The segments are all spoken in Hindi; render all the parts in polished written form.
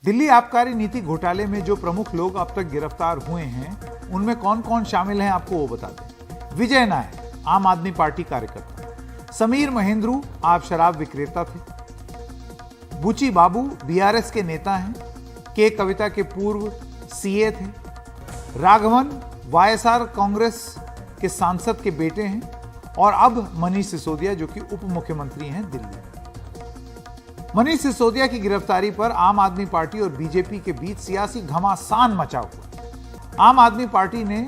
दिल्ली आबकारी नीति घोटाले में जो प्रमुख लोग अब तक गिरफ्तार हुए हैं उनमें कौन कौन शामिल हैं आपको वो बता दें। विजय नायर, आम आदमी पार्टी कार्यकर्ता। समीर महेंद्रू, आप शराब विक्रेता थे। बुची बाबू बीआरएस के नेता हैं। के कविता के पूर्व सीए थे। राघवन वाईएसआर कांग्रेस के सांसद के बेटे हैं और अब मनीष सिसोदिया जो कि उप मुख्यमंत्री हैं दिल्ली। मनीष सिसोदिया की गिरफ्तारी पर आम आदमी पार्टी और बीजेपी के बीच सियासी घमासान मचा हुआ। आम आदमी पार्टी ने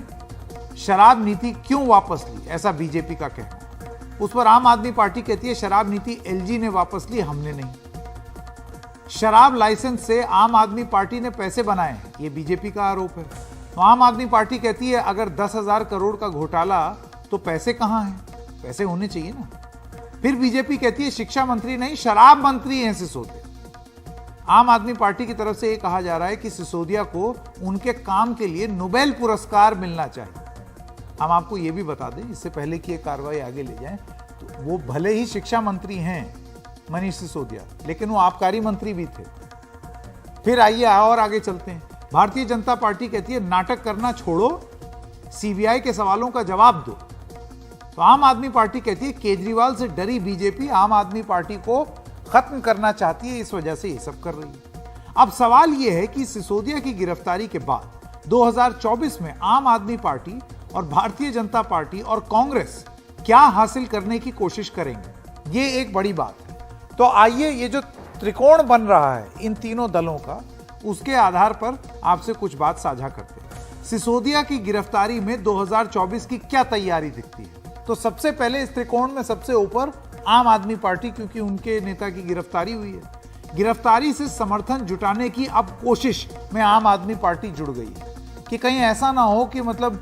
शराब नीति क्यों वापस ली, ऐसा बीजेपी का कहना है। उस पर आम आदमी पार्टी कहती है शराब नीति एलजी ने वापस ली, हमने नहीं। शराब लाइसेंस से आम आदमी पार्टी ने पैसे बनाए हैं, यह बीजेपी का आरोप है। तो आम आदमी पार्टी कहती है अगर 10,000 करोड़ का घोटाला तो पैसे कहां हैं, पैसे होने चाहिए ना। फिर बीजेपी कहती है शिक्षा मंत्री नहीं शराब मंत्री हैं सिसोदिया। आम आदमी पार्टी की तरफ से यह कहा जा रहा है कि सिसोदिया को उनके काम के लिए नोबेल पुरस्कार मिलना चाहिए। हम आपको यह भी बता दें, इससे पहले कि यह कार्रवाई आगे ले जाए, तो वो भले ही शिक्षा मंत्री हैं मनीष सिसोदिया, लेकिन वो आबकारी मंत्री भी थे। फिर आइए और आगे चलते हैं। भारतीय जनता पार्टी कहती है नाटक करना छोड़ो, सीबीआई के सवालों का जवाब दो। तो आम आदमी पार्टी कहती है केजरीवाल से डरी बीजेपी आम आदमी पार्टी को खत्म करना चाहती है, इस वजह से ये सब कर रही है। अब सवाल यह है कि सिसोदिया की गिरफ्तारी के बाद 2024 में आम आदमी पार्टी और भारतीय जनता पार्टी और कांग्रेस क्या हासिल करने की कोशिश करेंगे, ये एक बड़ी बात है। तो आइए ये जो त्रिकोण बन रहा है इन तीनों दलों का, उसके आधार पर आपसे कुछ बात साझा करते हैं। सिसोदिया की गिरफ्तारी में 2024 की क्या तैयारी दिखती है? तो सबसे पहले इस त्रिकोण में सबसे ऊपर आम आदमी पार्टी, क्योंकि उनके नेता की गिरफ्तारी हुई है। गिरफ्तारी से समर्थन जुटाने की अब कोशिश में आम आदमी पार्टी जुड़ गई है कि कहीं ऐसा ना हो कि मतलब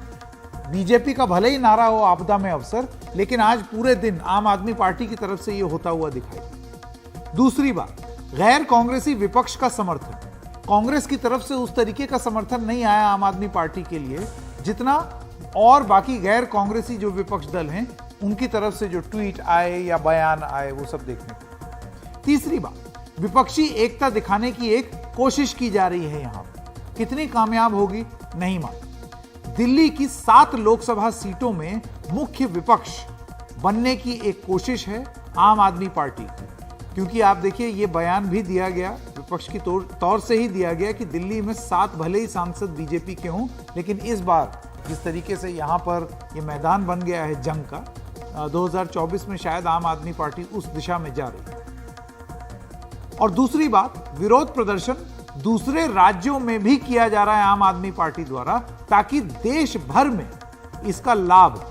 बीजेपी का भले ही नारा हो आपदा में अवसर, लेकिन आज पूरे दिन आम आदमी पार्टी की तरफ से यह होता हुआ दिखाई। दूसरी बात, गैर कांग्रेसी विपक्ष का समर्थन। कांग्रेस की तरफ से उस तरीके का समर्थन नहीं आया आम आदमी पार्टी के लिए जितना और बाकी गैर कांग्रेसी जो विपक्ष दल हैं उनकी तरफ से जो ट्वीट आए या बयान आए वो सब देखने को। तीसरी बात, विपक्षी एकता दिखाने की एक कोशिश की जा रही है। यहां कितनी कामयाब होगी नहीं मालूम। दिल्ली की 7 लोकसभा सीटों में मुख्य विपक्ष बनने की एक कोशिश है आम आदमी पार्टी की, क्योंकि आप देखिए ये बयान भी दिया गया विपक्ष की तौर से ही दिया गया कि दिल्ली में 7 भले ही सांसद बीजेपी के हों, लेकिन इस बार जिस तरीके से यहां पर ये मैदान बन गया है जंग का, 2024 में शायद आम आदमी पार्टी उस दिशा में जा रही है। और दूसरी बात, विरोध प्रदर्शन दूसरे राज्यों में भी किया जा रहा है आम आदमी पार्टी द्वारा, ताकि देश भर में इसका लाभ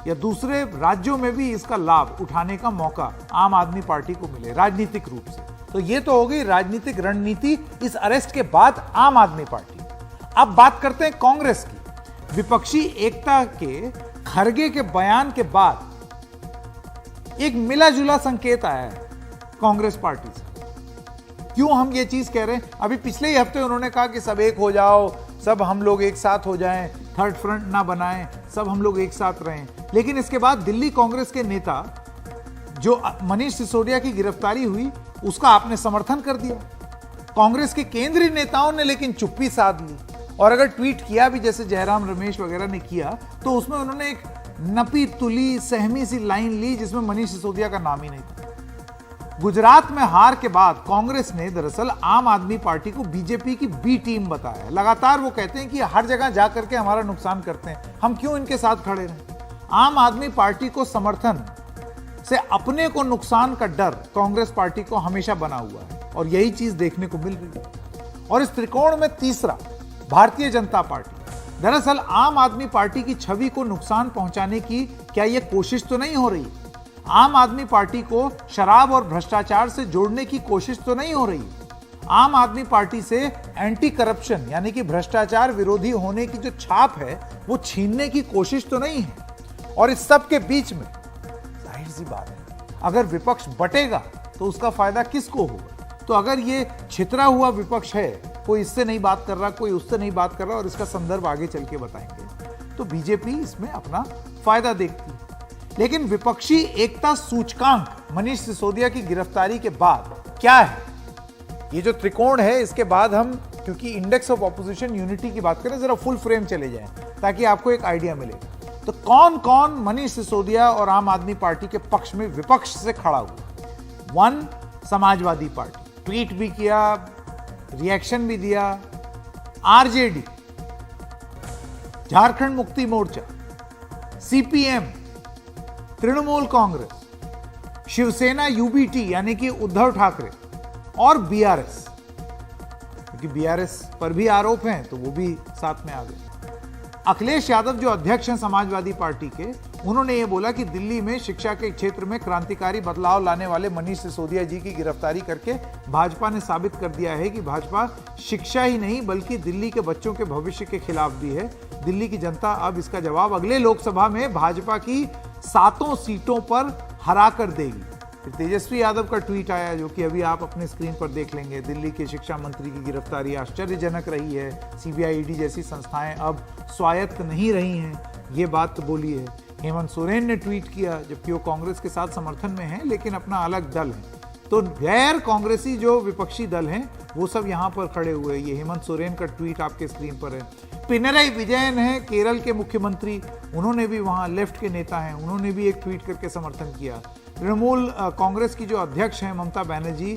या दूसरे राज्यों में भी इसका लाभ उठाने का मौका आम आदमी पार्टी को मिले राजनीतिक रूप से। तो ये तो हो गई राजनीतिक रणनीति इस अरेस्ट के बाद आम आदमी पार्टी। अब बात करते हैं कांग्रेस की। विपक्षी एकता के खरगे के बयान के बाद एक मिला जुला संकेत आया है कांग्रेस पार्टी से। क्यों हम ये चीज कह रहे हैं? अभी पिछले ही हफ्ते उन्होंने कहा कि सब एक हो जाओ, सब हम लोग एक साथ हो जाएं, थर्ड फ्रंट ना बनाएं, सब हम लोग एक साथ रहें। लेकिन इसके बाद दिल्ली कांग्रेस के नेता जो मनीष सिसोदिया की गिरफ्तारी हुई उसका आपने समर्थन कर दिया। कांग्रेस के केंद्रीय नेताओं ने लेकिन चुप्पी साध ली, और अगर ट्वीट किया भी जैसे जयराम रमेश वगैरह ने किया, तो उसमें उन्होंने एक नपी तुली सहमी सी लाइन ली जिसमें मनीष सिसोदिया का नाम ही नहीं था। गुजरात में हार के बाद कांग्रेस ने दरअसल आम आदमी पार्टी को बीजेपी की बी टीम बताया। लगातार वो कहते हैं कि हर जगह जा करके हमारा नुकसान करते हैं, हम क्यों इनके साथ खड़े रहें। आम आदमी पार्टी को समर्थन से अपने को नुकसान का डर कांग्रेस पार्टी को हमेशा बना हुआ है, और यही चीज देखने को मिल रही है। और इस त्रिकोण में तीसरा, भारतीय जनता पार्टी। दरअसल आम आदमी पार्टी की छवि को नुकसान पहुंचाने की क्या यह कोशिश तो नहीं हो रही? आम आदमी पार्टी को शराब और भ्रष्टाचार से जोड़ने की कोशिश तो नहीं हो रही? आम आदमी पार्टी से एंटी करप्शन यानी कि भ्रष्टाचार विरोधी होने की जो छाप है वो छीनने की कोशिश तो नहीं है? और इस सब के बीच में जाहिर सी बात है, अगर विपक्ष बटेगा तो उसका फायदा किसको होगा? तो अगर ये छितरा हुआ विपक्ष है, कोई इससे नहीं बात कर रहा, कोई उससे नहीं बात कर रहा, और इसका संदर्भ आगे चल के बताएंगे, तो बीजेपी इसमें अपना फायदा देखती है। लेकिन विपक्षी एकता सूचकांक मनीष सिसोदिया की गिरफ्तारी के बाद क्या है, ये जो त्रिकोण है, इसके बाद हम क्योंकि इंडेक्स ऑफ ऑपोजिशन यूनिटी की बात करें, जरा फुल फ्रेम चले जाएं ताकि आपको एक आइडिया मिले। तो कौन कौन मनीष सिसोदिया और आम आदमी पार्टी के पक्ष में विपक्ष से खड़ा हुआ? 1, समाजवादी पार्टी, ट्वीट भी किया, रिएक्शन भी दिया। RJD, Jharkhand Mukti Morcha, CPM, Trinamool Congress, Shiv Sena UBT यानी कि उद्धव ठाकरे और बीआरएस, क्योंकि बीआरएस पर भी आरोप हैं तो वो भी साथ में आ गए। अखिलेश यादव जो अध्यक्ष हैं समाजवादी पार्टी के, उन्होंने ये बोला कि दिल्ली में शिक्षा के क्षेत्र में क्रांतिकारी बदलाव लाने वाले मनीष सिसोदिया जी की गिरफ्तारी करके भाजपा ने साबित कर दिया है कि भाजपा शिक्षा ही नहीं बल्कि दिल्ली के बच्चों के भविष्य के खिलाफ भी है। दिल्ली की जनता अब इसका जवाब अगले लोकसभा में भाजपा की 7 सीटों पर हरा कर देगी। फिर तेजस्वी यादव का ट्वीट आया जो कि अभी आप अपने स्क्रीन पर देख लेंगे। दिल्ली के शिक्षा मंत्री की गिरफ्तारी आश्चर्यजनक रही है, सीबीआई ईडी जैसी संस्थाएं अब स्वायत्त नहीं रही हैं, ये बात बोली है। हेमंत सोरेन ने ट्वीट किया, जबकि वो कांग्रेस के साथ समर्थन में हैं लेकिन अपना अलग दल है। तो गैर कांग्रेसी जो विपक्षी दल हैं वो सब यहाँ पर खड़े हुए। ये हेमंत सोरेन का ट्वीट आपके स्क्रीन पर है। पिनराई विजयन है केरल के मुख्यमंत्री, उन्होंने भी वहाँ लेफ्ट के नेता हैं, उन्होंने भी एक ट्वीट करके समर्थन किया। तृणमूल कांग्रेस की जो अध्यक्ष हैं ममता बनर्जी,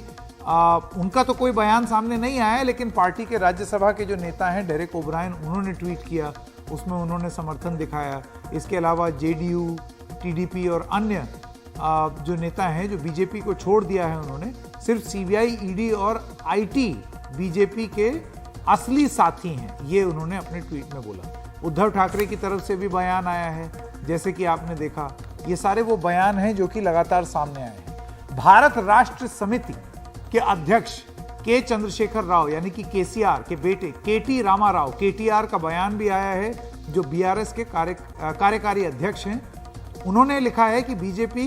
उनका तो कोई बयान सामने नहीं आया, लेकिन पार्टी के राज्यसभा के जो नेता हैं डेरेक ओब्रायन, उन्होंने ट्वीट किया, उसमें उन्होंने समर्थन दिखाया। इसके अलावा जेडीयू, टीडीपी और अन्य जो नेता हैं जो बीजेपी को छोड़ दिया है, उन्होंने सिर्फ सीबीआई, ईडी और आईटी बीजेपी के असली साथी हैं, ये उन्होंने अपने ट्वीट में बोला। उद्धव ठाकरे की तरफ से भी बयान आया है, जैसे कि आपने देखा। ये सारे वो बयान हैं जो कि लगातार सामने आए हैं। भारत राष्ट्र समिति के अध्यक्ष के चंद्रशेखर राव यानी कि केसीआर के बेटे केटी रामा राव, केटीआर का बयान भी आया है, जो बीआरएस के कार्यकारी अध्यक्ष हैं। उन्होंने लिखा है कि बीजेपी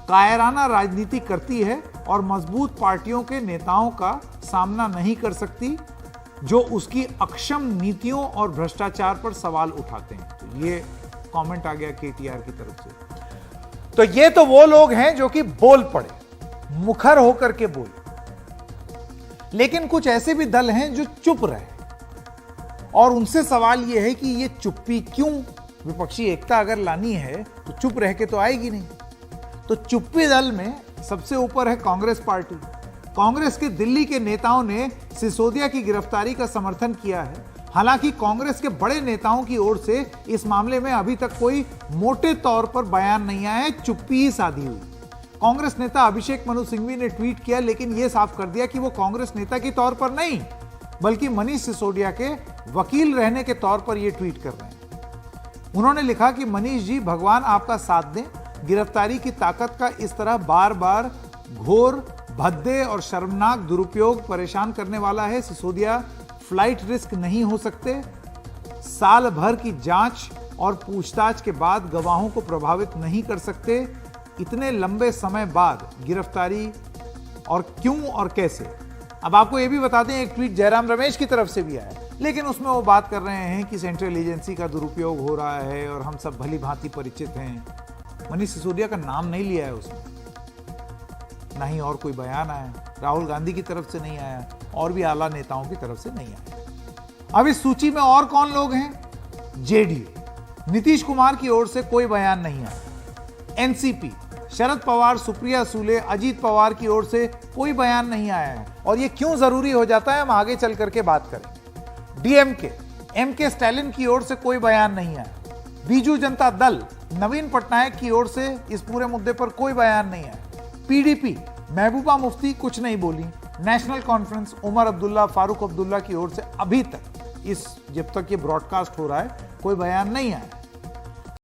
कायराना राजनीति करती है और मजबूत पार्टियों के नेताओं का सामना नहीं कर सकती जो उसकी अक्षम नीतियों और भ्रष्टाचार पर सवाल उठाते हैं। तो ये कमेंट आ गया केटीआर की तरफ से। तो ये तो वो लोग हैं जो कि बोल पड़े, मुखर होकर के बोले। लेकिन कुछ ऐसे भी दल हैं जो चुप रहे, और उनसे सवाल यह है कि ये चुप्पी क्यों? विपक्षी एकता अगर लानी है तो चुप रह के तो आएगी नहीं। तो चुप्पी दल में सबसे ऊपर है कांग्रेस पार्टी। कांग्रेस के दिल्ली के नेताओं ने सिसोदिया की गिरफ्तारी का समर्थन किया है। हालांकि कांग्रेस के बड़े नेताओं की ओर से इस मामले में अभी तक कोई मोटे तौर पर बयान नहीं आया है, चुप्पी ही साधी हुई। कांग्रेस नेता अभिषेक मनु सिंघवी ने ट्वीट किया, लेकिन यह साफ कर दिया कि वो कांग्रेस नेता के तौर पर नहीं बल्कि मनीष सिसोदिया के वकील रहने के तौर पर यह ट्वीट कर रहे हैं। उन्होंने लिखा कि मनीष जी, भगवान आपका साथ दें। गिरफ्तारी की ताकत का इस तरह बार बार घोर, भद्दे और शर्मनाक दुरुपयोग परेशान करने वाला है। सिसोदिया फ्लाइट रिस्क नहीं हो सकते। साल भर की जांच और पूछताछ के बाद गवाहों को प्रभावित नहीं कर सकते। इतने लंबे समय बाद गिरफ्तारी, और क्यों और कैसे? अब आपको यह भी बता दें, एक ट्वीट जयराम रमेश की तरफ से भी आया, लेकिन उसमें वो बात कर रहे हैं कि सेंट्रल एजेंसी का दुरुपयोग हो रहा है और हम सब भली भांति परिचित हैं। मनीष सिसोदिया का नाम नहीं लिया है उसमें, ना ही और कोई बयान आया। राहुल गांधी की तरफ से नहीं आया और भी आला नेताओं की तरफ से नहीं आया। अब इस सूची में और कौन लोग हैं? जेडीयू, नीतीश कुमार की ओर से कोई बयान नहीं आया। एनसीपी, शरद पवार, सुप्रिया सूले, अजीत पवार की ओर से कोई बयान नहीं आया है, और यह क्यों जरूरी हो जाता है हम आगे चल करके बात करेंगे। डीएमके, एमके स्टालिन की ओर से कोई बयान नहीं आया। बीजू जनता दल, नवीन पटनायक की ओर से इस पूरे मुद्दे पर कोई बयान नहीं आया। पीडीपी, महबूबा मुफ्ती कुछ नहीं बोली। नेशनल कॉन्फ्रेंस, उमर अब्दुल्ला, फारूक अब्दुल्ला की ओर से अभी तक जब तक ये ब्रॉडकास्ट हो रहा है कोई बयान नहीं आया।